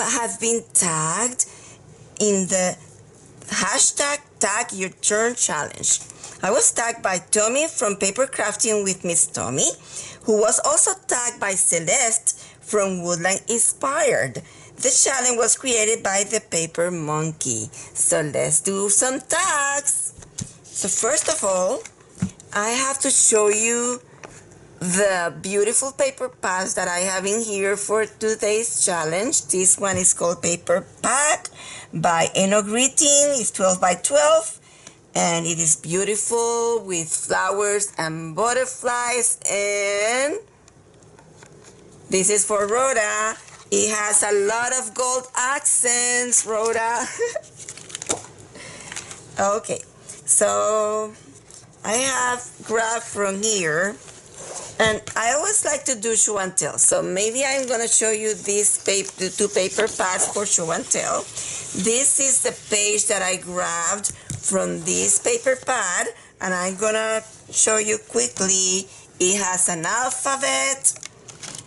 have been tagged in the hashtag Tag Your Turn Challenge. I was tagged by Tommi from Paper Crafting with Miss Tommi, who was also tagged by Celeste from Woodland Inspired. The challenge was created by the Paper Monkey. So let's do some tags. So first of all, I have to show you the beautiful paper pads that I have in here for today's challenge. This one is called Paper Pad by Eno Greeting. It's 12 by 12 and it is beautiful with flowers and butterflies, and this is for Rhoda. It has a lot of gold accents, Rhoda. Okay, so I have grabbed from here, and I always like to do show and tell. So maybe I'm going to show you this the two paper pads for show and tell. This is the page that I grabbed from this paper pad, and I'm going to show you quickly. It has an alphabet.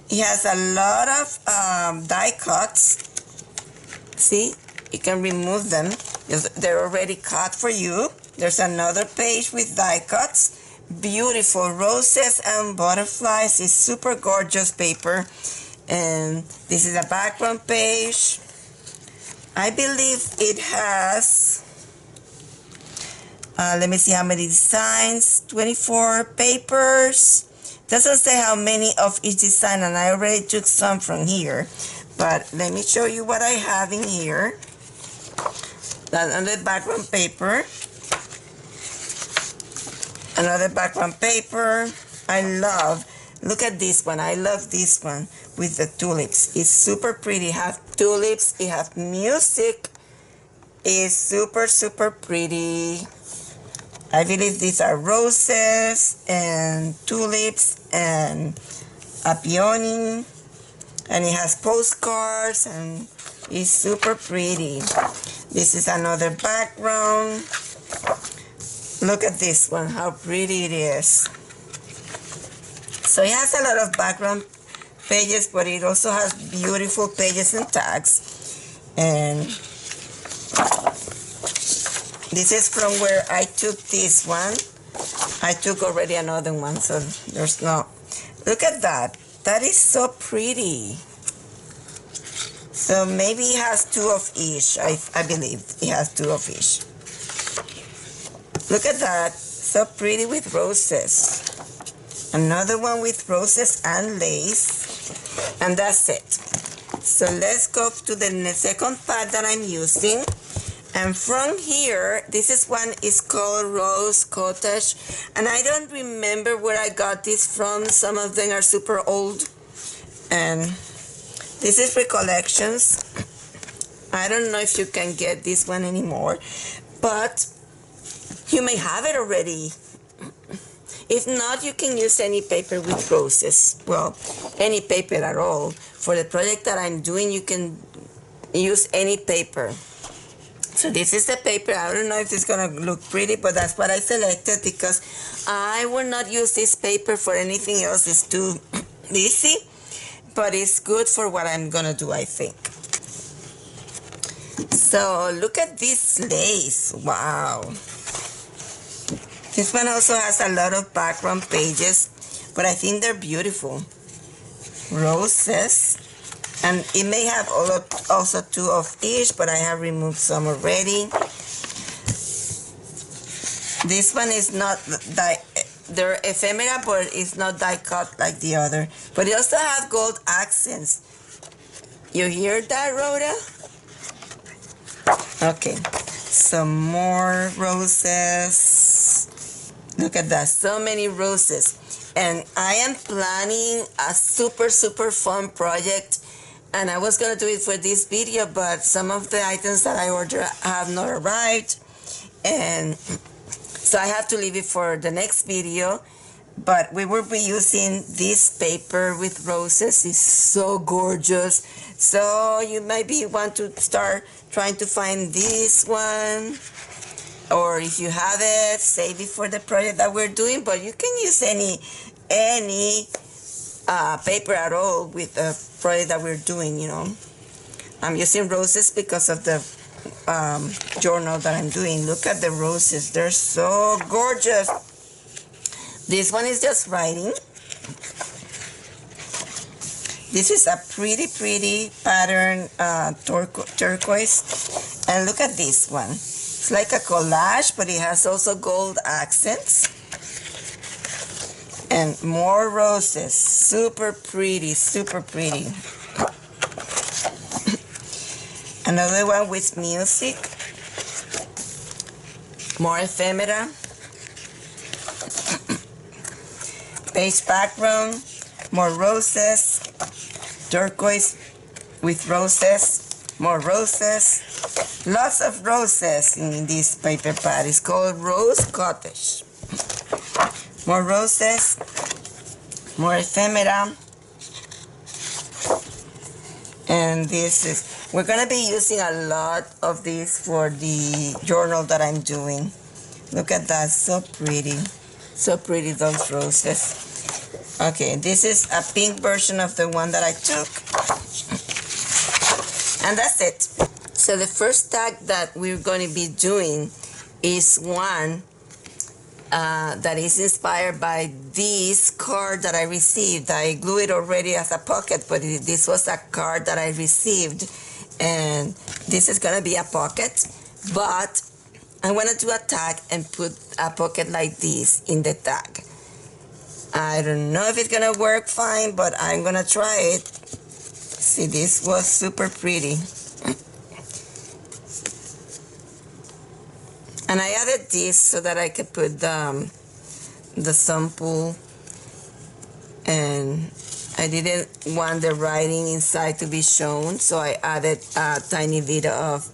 It has a lot of die cuts. See, you can remove them. They're already cut for you. There's another page with die cuts. Beautiful roses and butterflies. It's super gorgeous paper. And this is a background page. I believe it has, let me see how many designs, 24 papers. Doesn't say how many of each design, and I already took some from here. But let me show you what I have in here. Another background paper. Another background paper. Look at this one. I love this one with the tulips. It's super pretty. It has tulips. It has music. It's super, super pretty. I believe these are roses and tulips and a peony. And it has postcards and it's super pretty. This is another background. Look at this one, how pretty it is. So it has a lot of background pages, but it also has beautiful pages and tags. And this is from where I took this one. I took already another one, so there's no. Look at that. That is so pretty. So maybe it has two of each. I believe it has two of each. Look at that. So pretty with roses. Another one with roses and lace. And that's it. So let's go to the second pad that I'm using. And from here, this one is called Rose Cottage. And I don't remember where I got this from. Some of them are super old. And this is Recollections. I don't know if you can get this one anymore. But you may have it already. If not, you can use any paper with roses. Well, any paper at all. For the project that I'm doing, you can use any paper. So this is the paper. I don't know if it's going to look pretty, but that's what I selected because I will not use this paper for anything else. It's too easy, but it's good for what I'm going to do, I think. So look at this lace. Wow. This one also has a lot of background pages, but I think they're beautiful. Roses. And it may have also two of each, but I have removed some already. This one is not they're ephemera, but it's not die cut like the other. But it also has gold accents. You hear that, Rhoda? Okay, some more roses. Look at that, so many roses. And I am planning a super, super fun project. And I was going to do it for this video, but some of the items that I ordered have not arrived. And so I have to leave it for the next video. But we will be using this paper with roses. It's so gorgeous. So you maybe want to start trying to find this one. Or if you have it, save it for the project that we're doing. But you can use any paper at all with the project that we're doing, you know. I'm using roses because of the journal that I'm doing. Look at the roses. They're so gorgeous. This one is just writing. This is a pretty pattern turquoise. And look at this one. It's like a collage, but it has also gold accents. And more roses. Super pretty, super pretty. Another one with music. More ephemera. Beige background. More roses. Turquoise with roses. More roses. Lots of roses in this paper pad. It's called Rose Cottage. More roses. More ephemera. And this is, we're going to be using a lot of this for the journal that I'm doing. Look at that, so pretty. So pretty, those roses. Okay, this is a pink version of the one that I took. And that's it. So the first tag that we're going to be doing is one that is inspired by this card that I received. I glued it already as a pocket, but this was a card that I received. And this is going to be a pocket, but I'm going to do a tag and put a pocket like this in the tag. I don't know if it's going to work fine, but I'm going to try it. See, this was super pretty. And I added this so that I could put the sample, and I didn't want the writing inside to be shown, so I added a tiny bit of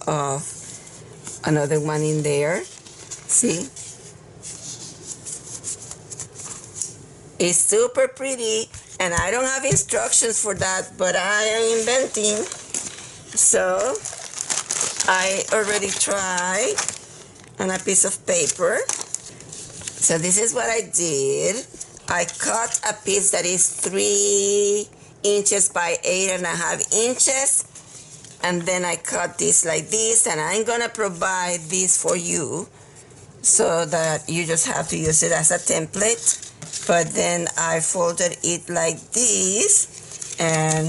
another one in there. See? It's super pretty, and I don't have instructions for that, but I am inventing. So I already tried on a piece of paper. So this is what I did. I cut a piece that is 3 inches by 8.5 inches. And then I cut this like this, and I'm gonna provide this for you so that you just have to use it as a template. But then I folded it like this, and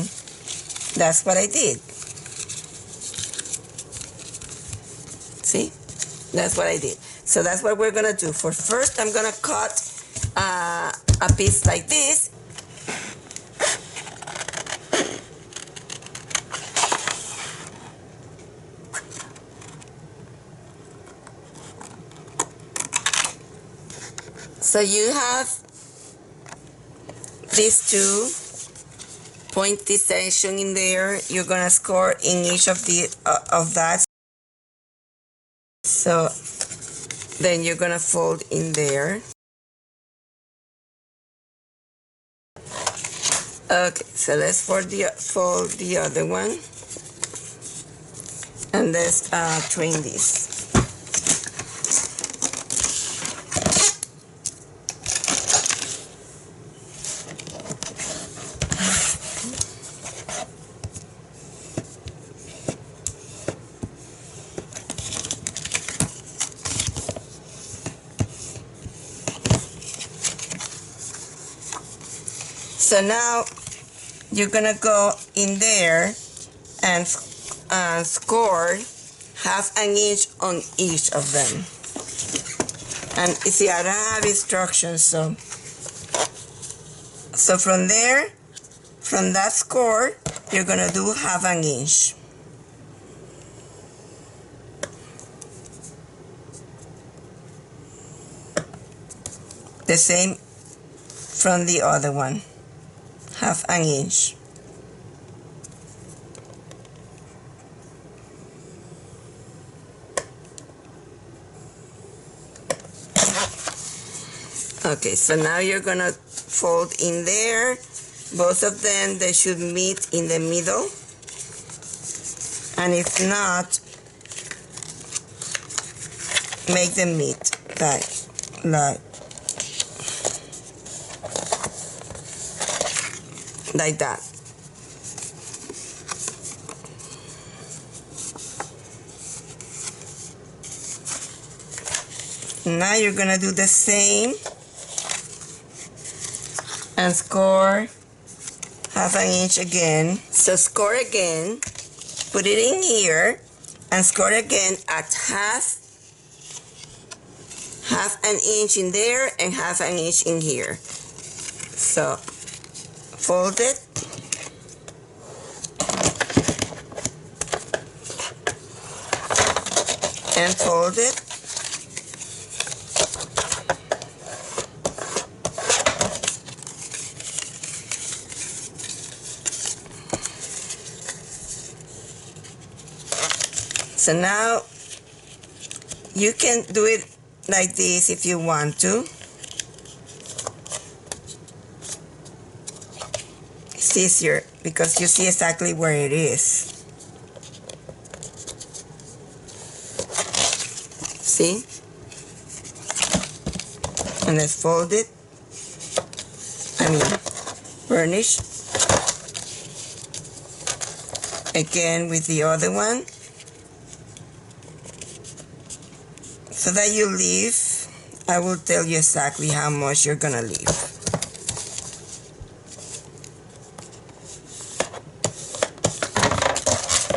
that's what I did. See? That's what I did. So that's what we're gonna do. For first, I'm gonna cut a piece like this. So you have these two pointy section in there. You're gonna score in each of the of that. So then you're gonna fold in there. Okay, so let's fold the other one, and let's trim this. So now you're gonna go in there and score 1/2 inch on each of them. And you see, I don't have instructions, so from there, from that score, you're gonna do 1/2 inch. The same from the other one. 1/2 inch. Okay, so now you're gonna fold in there. Both of them, they should meet in the middle. And if not, make them meet like that. Now you're gonna do the same and score half an inch again. So score again, put it in here, and score again at half an inch in there and half an inch in here. So fold it, and fold it, so now you can do it like this if you want to. It's easier because you see exactly where it is. See? And let's fold it. Burnish. Again with the other one. So that you leave, I will tell you exactly how much you're gonna leave.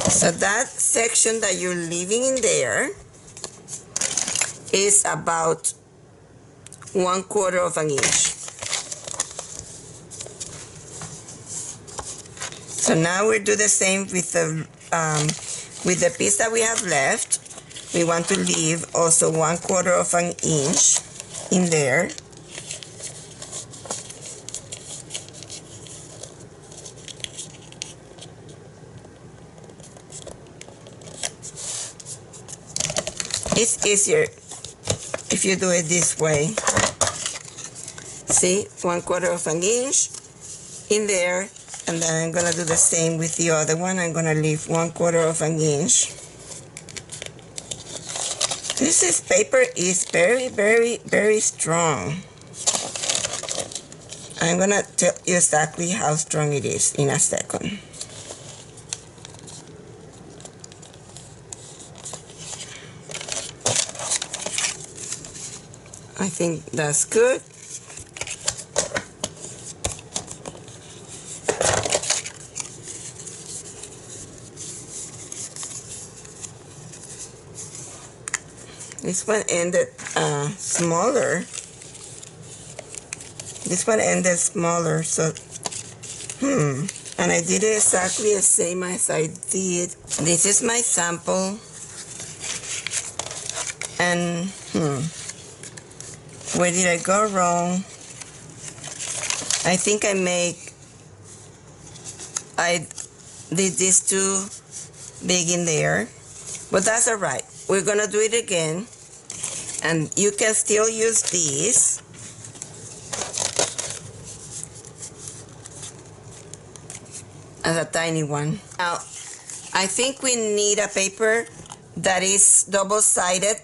So that section that you're leaving in there is about 1/4 of an inch. So now we'll do the same with the piece that we have left. We want to leave also 1/4 of an inch in there. It's easier if you do it this way. See, 1/4 of an inch in there, and then I'm gonna do the same with the other one. I'm gonna leave 1/4 of an inch. This paper is very, very, very strong. I'm gonna tell you exactly how strong it is in a second. I think that's good. This one ended smaller. This one ended smaller, so and I did it exactly the same as I did. This is my sample, and where did I go wrong? I think I did this too big in there, but that's all right. We're gonna do it again, and you can still use these. As a tiny one. Now, I think we need a paper that is double-sided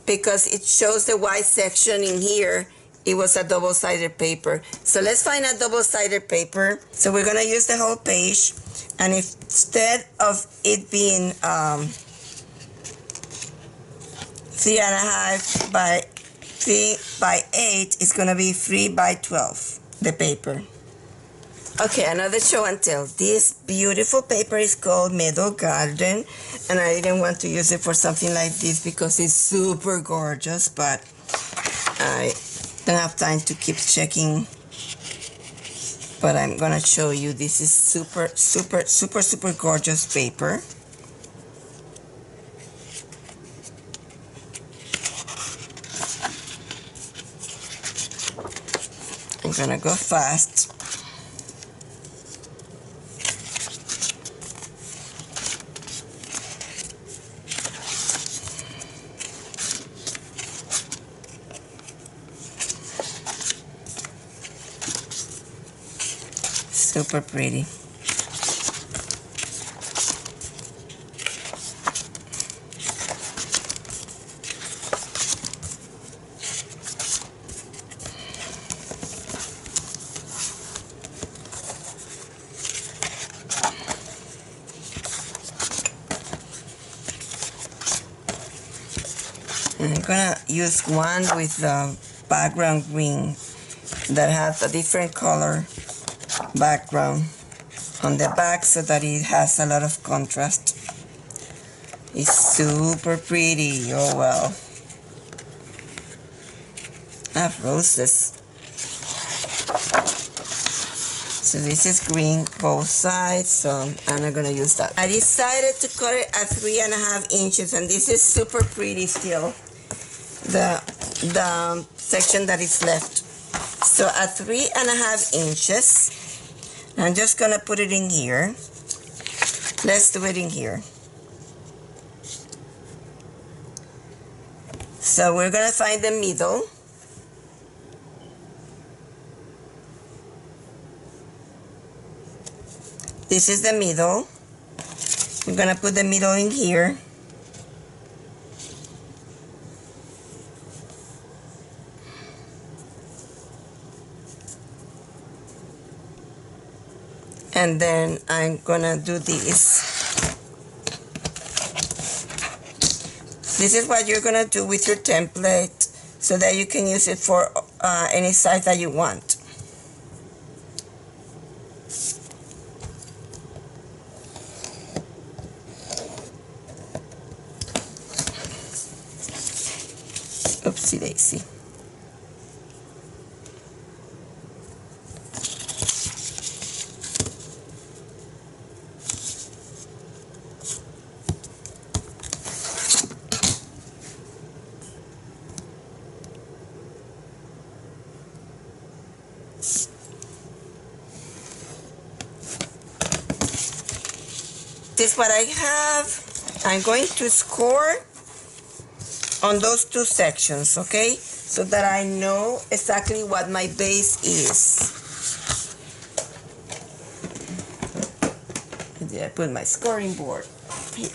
because it shows the white section in here. It was a double-sided paper. So let's find a double-sided paper. So we're gonna use the whole page, and instead of it being 3.5 by 3 by 8, it's gonna be 3 by 12, the paper. Okay, another show and tell. This beautiful paper is called Meadow Garden, and I didn't want to use it for something like this because it's super gorgeous, but I don't have time to keep checking. But I'm gonna show you. This is super, super, super, super gorgeous paper. I'm gonna go fast. Super pretty. I'm gonna use one with the background green that has a different color background on the back so that it has a lot of contrast. It's super pretty. Oh well. I have roses. So this is green both sides, so I'm not gonna use that. I decided to cut it at 3.5 inches, and this is super pretty still, the section that is left. So at 3.5 inches, I'm just gonna put it in here. Let's do it in here. So we're gonna find the middle. This is the middle. We're gonna put the middle in here. And then I'm gonna do this. This is what you're gonna do with your template so that you can use it for any size that you want. Oopsie daisy. This is what I have. I'm going to score on those two sections, okay? So that I know exactly what my base is. And then I put my scoring board here.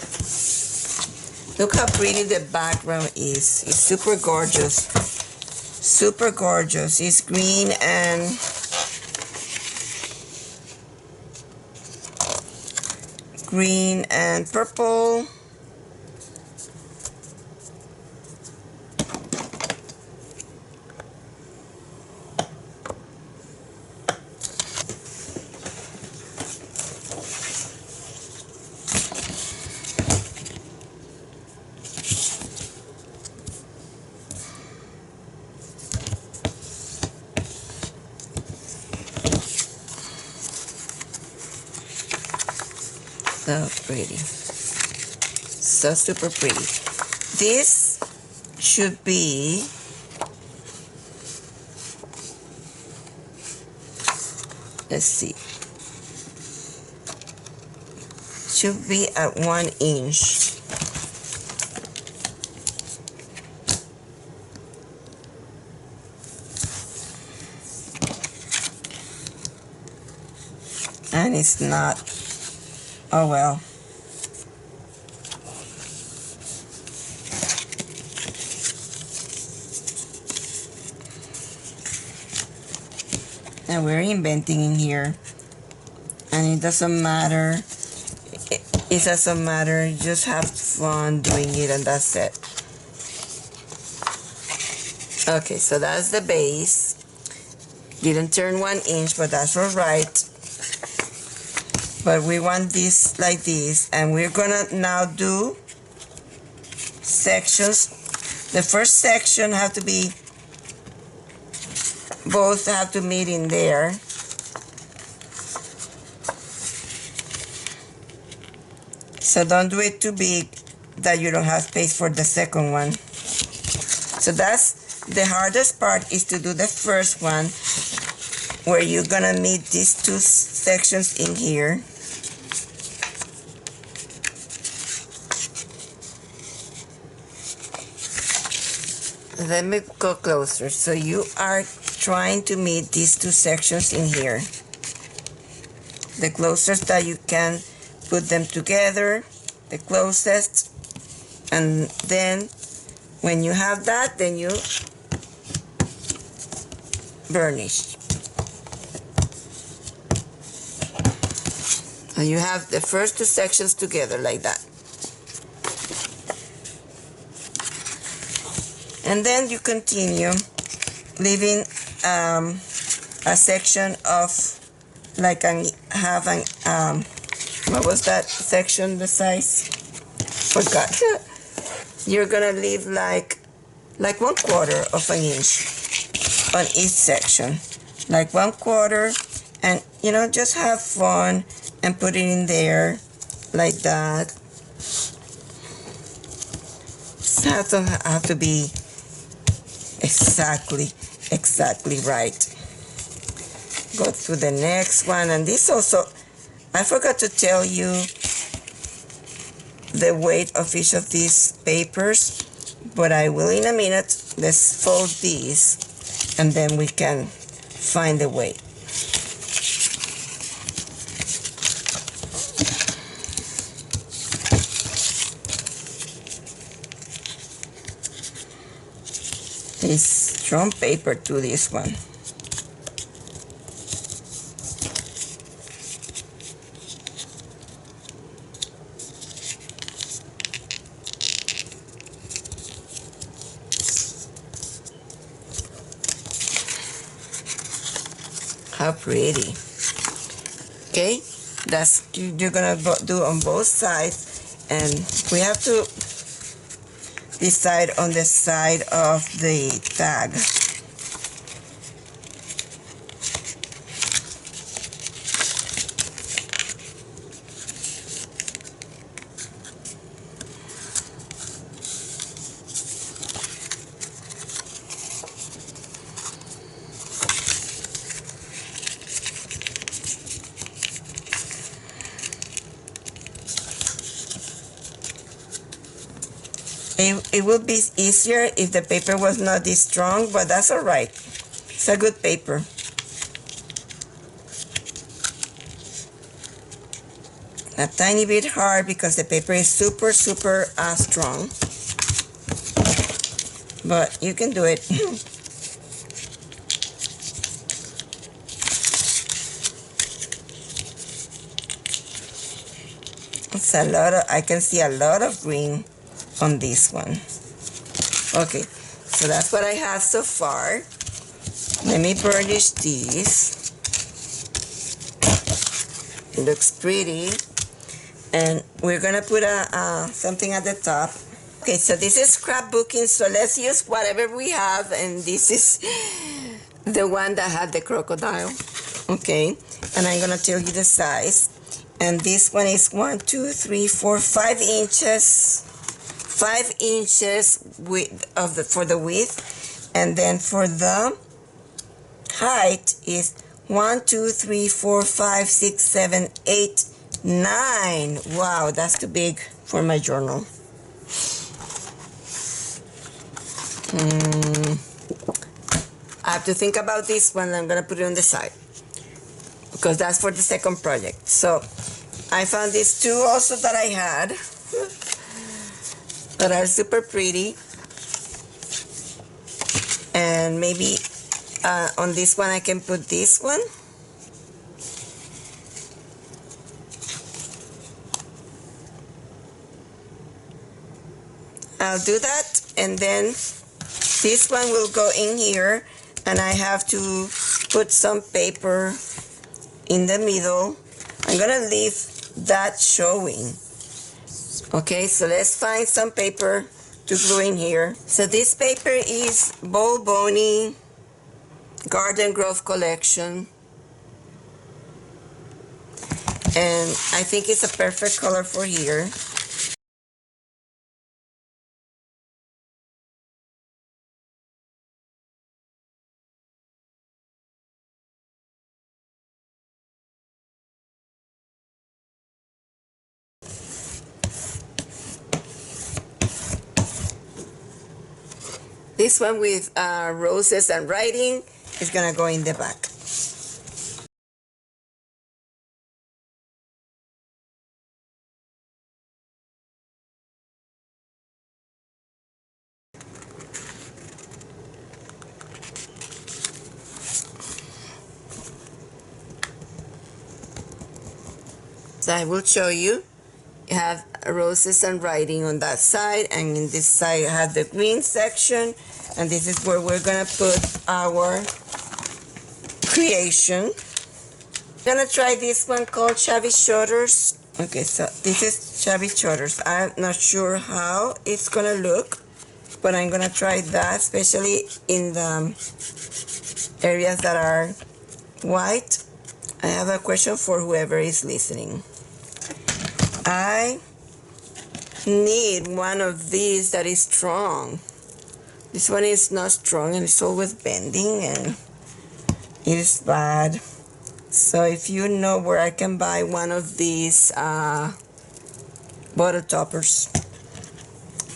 Look how pretty the background is. It's super gorgeous. Super gorgeous. It's green and purple. So pretty. So super pretty. This should be let's see. Should be at 1 inch. And it's not. Oh well. And we're inventing in here. And it doesn't matter. It doesn't matter. You just have fun doing it and that's it. Okay, so that's the base. Didn't turn 1 inch, but that's all right. But we want this like this, and we're gonna now do sections. The first section have to be, both have to meet in there. So don't do it too big that you don't have space for the second one. So that's the hardest part, is to do the first one where you're gonna meet these two sections in here. Let me go closer. So you are trying to meet these two sections in here. The closest that you can put them together, the closest. And then when you have that, then you burnish. And you have the first two sections together like that. And then you continue leaving a section of like have an what was that section, the size? Forgot. You're gonna leave like 1/4 of an inch on each section, like 1/4, and just have fun and put it in there like that. It have to be exactly right. Go to the next one, and this also, I forgot to tell you the weight of each of these papers, but I will in a minute. Let's fold these, and then we can find the weight. It's strong paper to this one. How pretty. Okay, that's you're gonna do on both sides, and we have to decide on the side of the tag. It would be easier if the paper was not this strong, but that's all right. It's a good paper. A tiny bit hard because the paper is super strong, but you can do it. It's a lot of, I can see a lot of green on this one. Okay, so that's what I have so far. Let me burnish these. It looks pretty, and we're gonna put something at the top. Okay, so this is scrapbooking, so let's use whatever we have, and this is the one that had the crocodile. Okay, and I'm gonna tell you the size, and this one is 1, 2, 3, 4, 5 inches. 5 inches for the width, and then for the height is 1, 2, 3, 4, 5, 6, 7, 8, 9. Wow, that's too big for my journal. I have to think about this one. I'm gonna put it on the side because that's for the second project. So I found these two also that I had that are super pretty, and maybe on this one I can put this one. I'll do that, and then this one will go in here, and I have to put some paper in the middle. I'm gonna leave that showing. Okay, so let's find some paper to glue in here. So this paper is Bo Boney Garden Grove Collection, and I think it's a perfect color for here. This one with roses and writing is gonna go in the back. So I will show you. You have roses and writing on that side, and in this side you have the green section, And this is where we're gonna put our creation. I'm gonna try this one called Shabby Shutters. Okay, so this is Shabby Shutters. I'm not sure how it's gonna look, but I'm gonna try that, especially in the areas that are white. I have a question for whoever is listening. I need one of these that is strong. This one is not strong and it's always bending and it is bad. So if you know where I can buy one of these bottle toppers,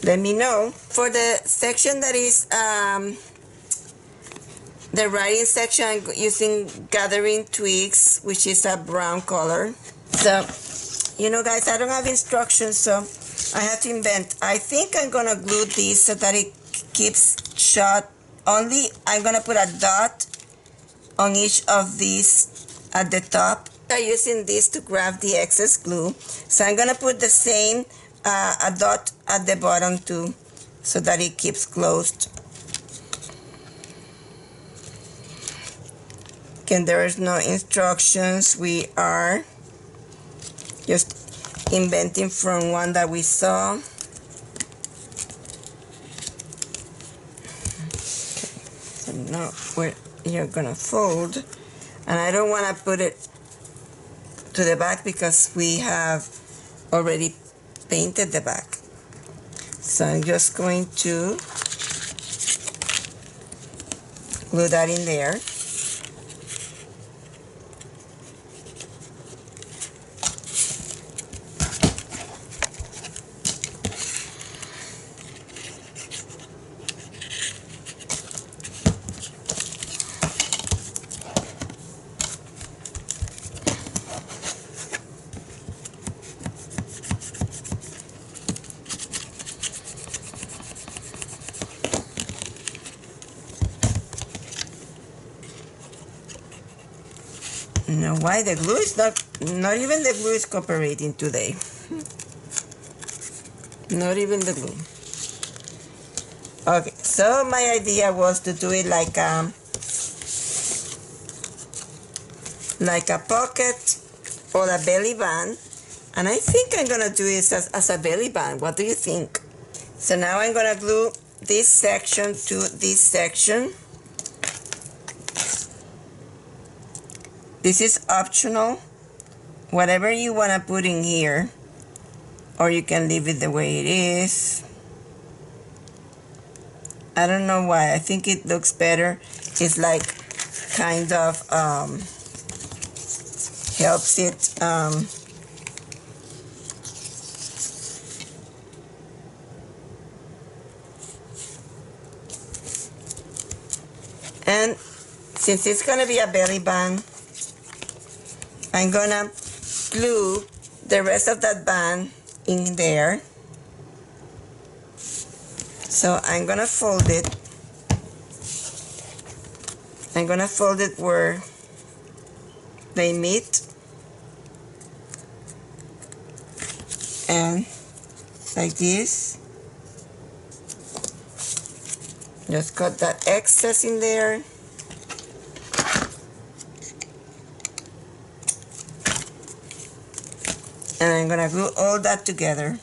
let me know. For the section that is the writing section, I'm using Gathering Twigs, which is a brown color. So, you know guys, I don't have instructions, so I have to invent. I think I'm gonna glue this so that it keeps shut. Only I'm gonna put a dot on each of these at the top. I'm using this to grab the excess glue. So I'm gonna put the same a dot at the bottom too, so that it keeps closed. Again, there is no instructions. We are just inventing from one that we saw. Okay. So now you're gonna fold, and I don't want to put it to the back because we have already painted the back. So I'm just going to glue that in there. Now, why the glue is not even the glue is cooperating today. Not even the glue. Okay, so my idea was to do it like a pocket or a belly band, and I think I'm gonna do it as a belly band. What do you think? So now I'm gonna glue this section to this section. This is optional, whatever you want to put in here, or you can leave it the way it is. I don't know why, I think it looks better. It's like kind of helps it and since it's gonna be a belly band, I'm gonna glue the rest of that band in there. So I'm gonna fold it. I'm gonna fold it where they meet. And like this. Just cut that excess in there. And I'm gonna glue all that together.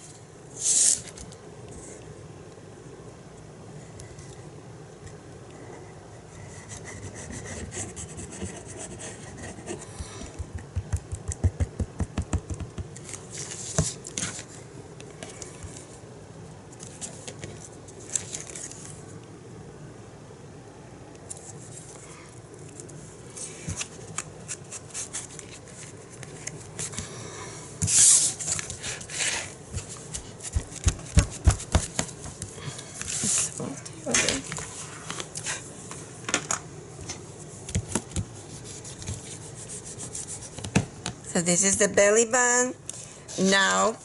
So this is the belly band. Now,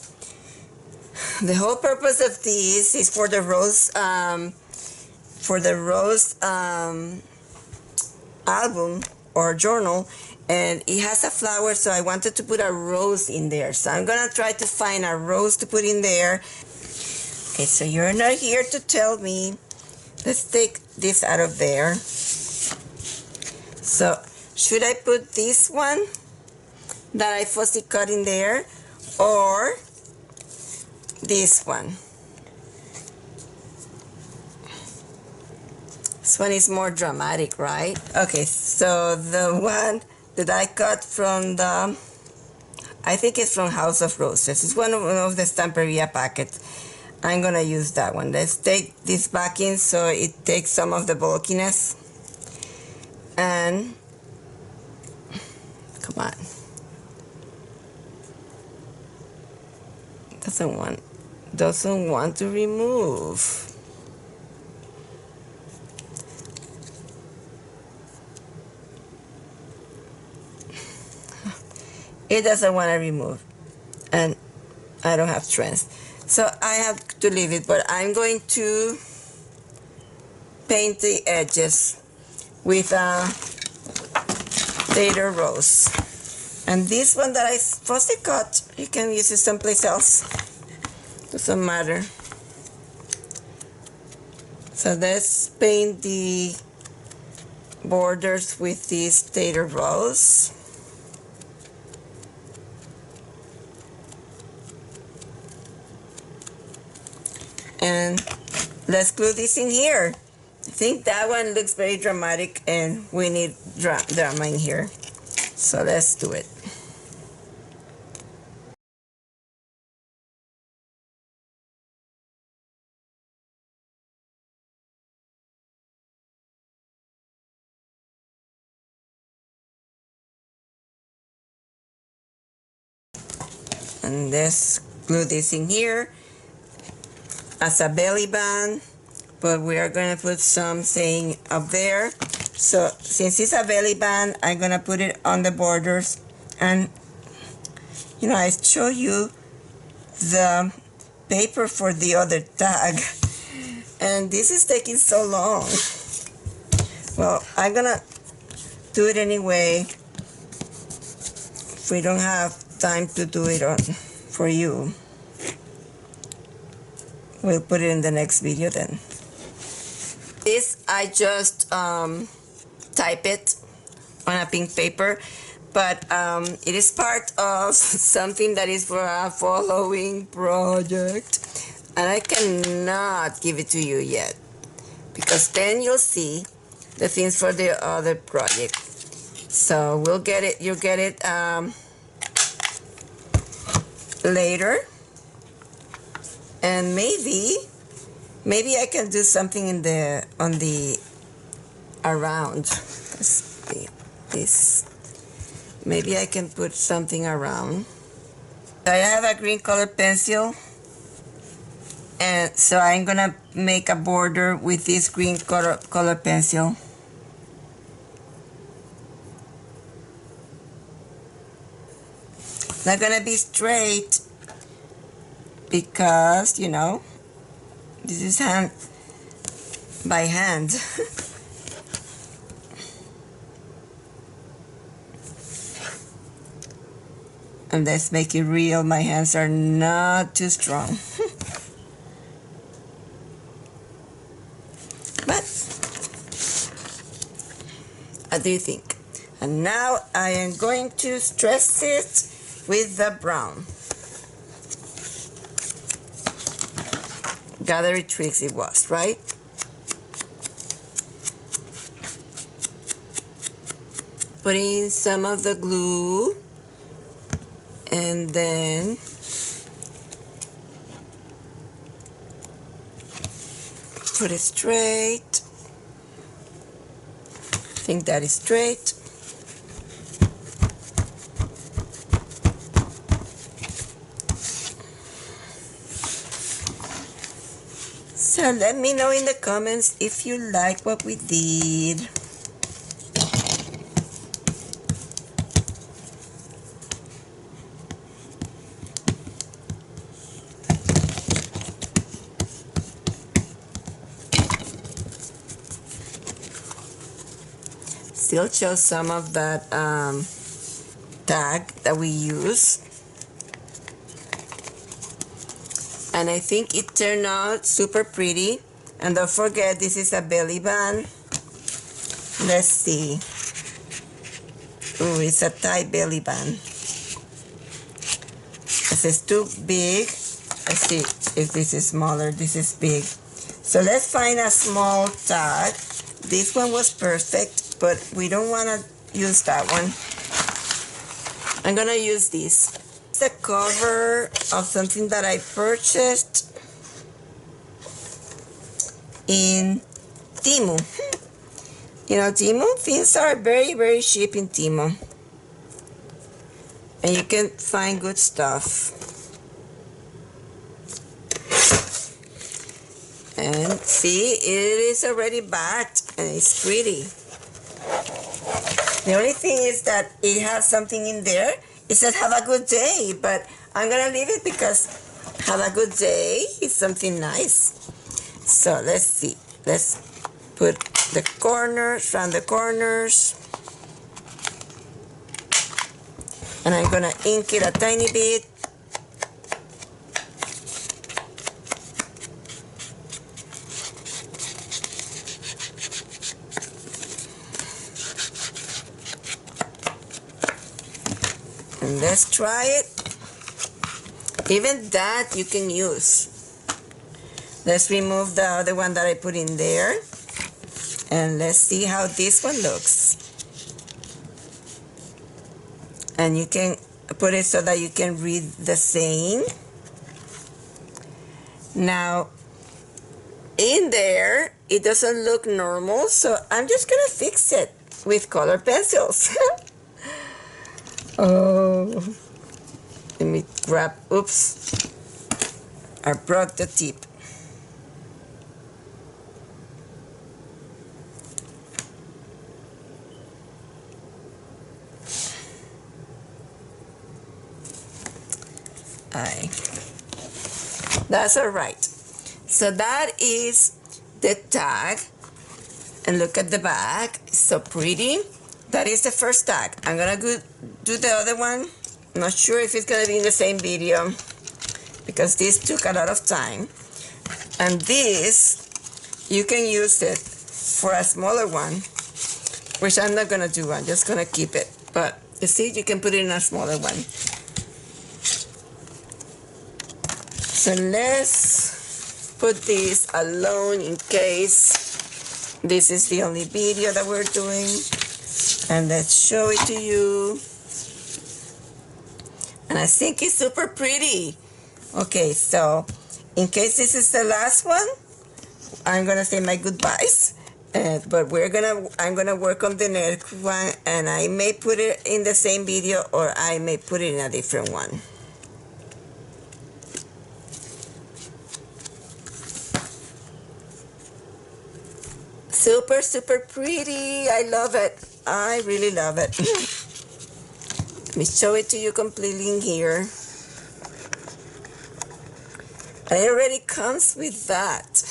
the whole purpose of this is for the rose album or journal, and it has a flower, so I wanted to put a rose in there. So I'm gonna try to find a rose to put in there. Okay, so you're not here to tell me let's take this out of there. So should I put this one that I fussy cut in there, or this one? This one is more dramatic, right? Okay, so the one that I cut from the, I think it's from House of Roses. It's one of the Stamperia packets. I'm gonna use that one. Let's take this back in so it takes some of the bulkiness. And come on. Doesn't want to remove. It doesn't want to remove, and I don't have strength, so I have to leave it. But I'm going to paint the edges with Tater Rose. And this one that I fussy cut, you can use it someplace else. Doesn't matter. So let's paint the borders with this Tater Rose. And let's glue this in here. I think that one looks very dramatic and we need drama in here. So let's do it. And let's glue this in here as a belly band, but we are going to put something up there. So since it's a belly band, I'm going to put it on the borders. And you know, I show you the paper for the other tag, and this is taking so long. Well, I'm gonna do it anyway. If we don't have time to do it for you, we'll put it in the next video then. This, I just type it on a pink paper, but it is part of something that is for a following project, and I cannot give it to you yet, because then you'll see the things for the other project. So we'll get it, you'll get it later. And maybe I can do something on the around this. Maybe I can put something around. I have a green color pencil, and so I'm gonna make a border with this green color pencil. It's not gonna be straight, because, you know, this is hand by hand. And let's make it real. My hands are not too strong. But what do you think? And now I am going to stress it with the brown. Gallery Tricks it was, right? Put in some of the glue, and then put it straight. I think that is straight. So let me know in the comments if you like what we did. Still show some of that tag that we use. And I think it turned out super pretty. And don't forget, this is a belly band. Let's see. Ooh, it's a tight belly band. This is too big. Let's see if this is smaller. This is big. So let's find a small tag. This one was perfect, but we don't want to use that one. I'm gonna use this. It's the cover of something that I purchased in Temu. You know, Temu, things are very, very cheap in Temu. And you can find good stuff. And see, it is already backed and it's pretty. The only thing is that it has something in there. It says have a good day, but I'm gonna leave it because have a good day is something nice. So let's see. Let's put the corners, round the corners. And I'm gonna ink it a tiny bit. And let's try it. Even that you can use. Let's remove the other one that I put in there. And let's see how this one looks. And you can put it so that you can read the saying. Now, in there, it doesn't look normal, so I'm just gonna fix it with colored pencils. Oh, let me grab, oops, I broke the tip. That's all right. So that is the tag. And look at the back, it's so pretty. That is the first tag. I'm gonna do the other one. I'm not sure if it's gonna be in the same video because this took a lot of time. And this, you can use it for a smaller one, which I'm not gonna do. I'm just gonna keep it. But you see, you can put it in a smaller one. So let's put this alone in case this is the only video that we're doing. And let's show it to you. And I think it's super pretty. Okay, so in case this is the last one, I'm gonna say my goodbyes. But I'm gonna work on the next one, and I may put it in the same video or I may put it in a different one. Super, super pretty. I love it. I really love it. Let me show it to you completely in here. And it already comes with that.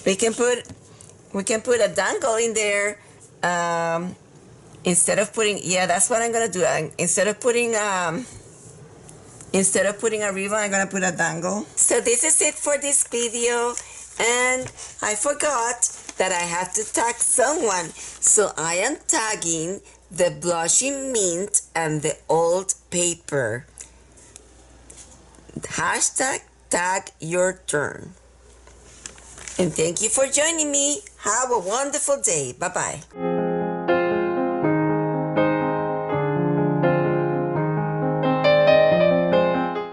we can put a dangle in there. Instead of putting, yeah, that's what I'm gonna do. Instead of putting a ribbon, I'm gonna put a dangle. So this is it for this video. And I forgot that I have to tag someone. So I am tagging the blushing mint and the old paper. Hashtag tag your turn. And thank you for joining me. Have a wonderful day. Bye-bye.